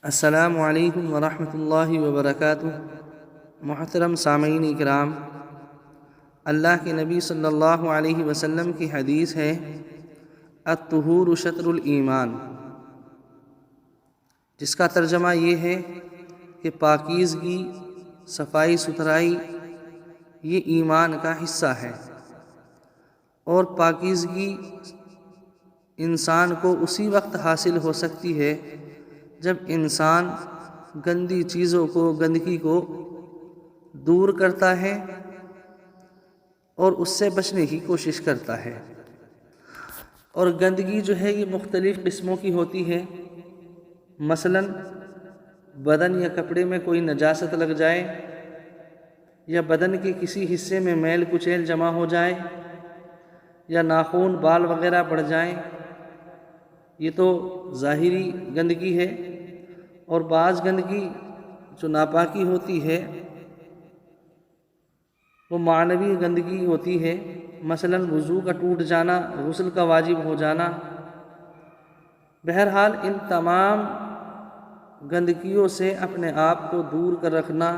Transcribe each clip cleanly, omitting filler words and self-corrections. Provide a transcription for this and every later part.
السلام علیکم ورحمۃ اللہ وبرکاتہ۔ محترم سامعین اکرام، اللہ کے نبی صلی اللہ علیہ وسلم کی حدیث ہے الطہور شطر الایمان، جس کا ترجمہ یہ ہے کہ پاکیزگی، صفائی ستھرائی یہ ایمان کا حصہ ہے، اور پاکیزگی انسان کو اسی وقت حاصل ہو سکتی ہے جب انسان گندی چیزوں کو، گندگی کو دور کرتا ہے اور اس سے بچنے کی کوشش کرتا ہے۔ اور گندگی جو ہے یہ مختلف قسموں کی ہوتی ہے، مثلا بدن یا کپڑے میں کوئی نجاست لگ جائے، یا بدن کے کسی حصے میں میل کچیل جمع ہو جائے، یا ناخن بال وغیرہ بڑھ جائیں، یہ تو ظاہری گندگی ہے۔ اور بعض گندگی جو ناپاکی ہوتی ہے وہ معنوی گندگی ہوتی ہے، مثلا وضو کا ٹوٹ جانا، غسل کا واجب ہو جانا۔ بہرحال ان تمام گندگیوں سے اپنے آپ کو دور کر رکھنا،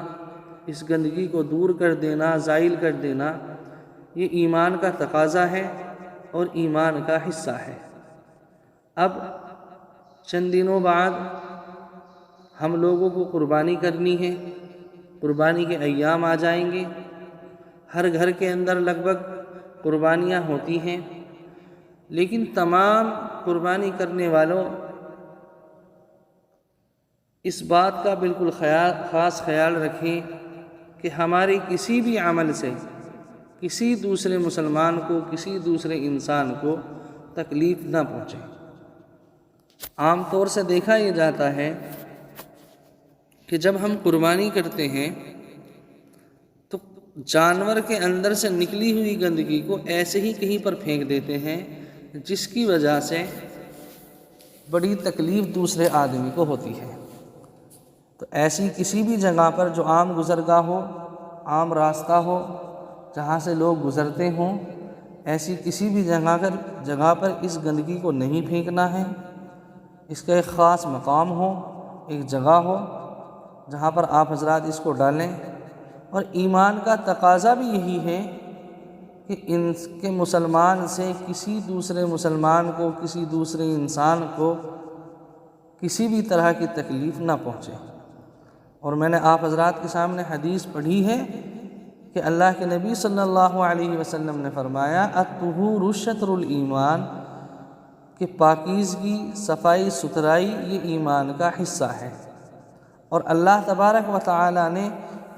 اس گندگی کو دور کر دینا، زائل کر دینا، یہ ایمان کا تقاضا ہے اور ایمان کا حصہ ہے۔ اب چند دنوں بعد ہم لوگوں کو قربانی کرنی ہے، قربانی کے ایام آ جائیں گے، ہر گھر کے اندر لگ بھگ قربانیاں ہوتی ہیں، لیکن تمام قربانی کرنے والوں اس بات کا بالکل خاص خیال رکھیں کہ ہمارے کسی بھی عمل سے کسی دوسرے مسلمان کو، کسی دوسرے انسان کو تکلیف نہ پہنچے۔ عام طور سے دیکھا یہ جاتا ہے کہ جب ہم قربانی کرتے ہیں تو جانور کے اندر سے نکلی ہوئی گندگی کو ایسے ہی کہیں پر پھینک دیتے ہیں، جس کی وجہ سے بڑی تکلیف دوسرے آدمی کو ہوتی ہے۔ تو ایسی کسی بھی جگہ پر جو عام گزرگاہ ہو، عام راستہ ہو، جہاں سے لوگ گزرتے ہوں، ایسی کسی بھی جگہ پر اس گندگی کو نہیں پھینکنا ہے۔ اس کا ایک خاص مقام ہو، ایک جگہ ہو جہاں پر آپ حضرات اس کو ڈالیں۔ اور ایمان کا تقاضا بھی یہی ہے کہ ان کے مسلمان سے کسی دوسرے مسلمان کو، کسی دوسرے انسان کو کسی بھی طرح کی تکلیف نہ پہنچے۔ اور میں نے آپ حضرات کے سامنے حدیث پڑھی ہے کہ اللہ کے نبی صلی اللہ علیہ وسلم نے فرمایا الطہور شطر الایمان، کہ پاکیزگی، صفائی ستھرائی یہ ایمان کا حصہ ہے۔ اور اللہ تبارک و تعالی نے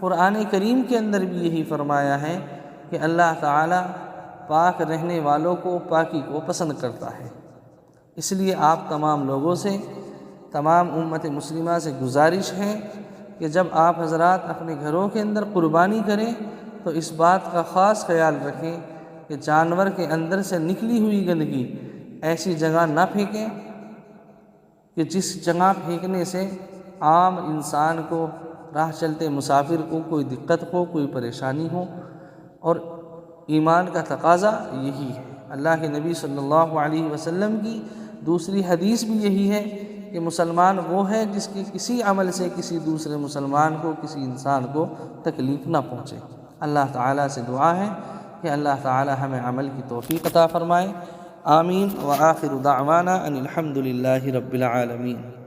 قرآن کریم کے اندر بھی یہی فرمایا ہے کہ اللہ تعالی پاک رہنے والوں کو، پاکی کو پسند کرتا ہے۔ اس لیے آپ تمام لوگوں سے، تمام امت مسلمہ سے گزارش ہے کہ جب آپ حضرات اپنے گھروں کے اندر قربانی کریں تو اس بات کا خاص خیال رکھیں کہ جانور کے اندر سے نکلی ہوئی گندگی ایسی جگہ نہ پھینکیں کہ جس جگہ پھینکنے سے عام انسان کو، راہ چلتے مسافر کو کوئی دقت ہو، کوئی پریشانی ہو۔ اور ایمان کا تقاضا یہی ہے۔ اللہ کے نبی صلی اللہ علیہ وسلم کی دوسری حدیث بھی یہی ہے کہ مسلمان وہ ہے جس کے کسی عمل سے کسی دوسرے مسلمان کو، کسی انسان کو تکلیف نہ پہنچے۔ اللہ تعالیٰ سے دعا ہے کہ اللہ تعالیٰ ہمیں عمل کی توفیق عطا فرمائے۔ آمین۔ وآخر دعوانا ان الحمد للہ رب العالمین۔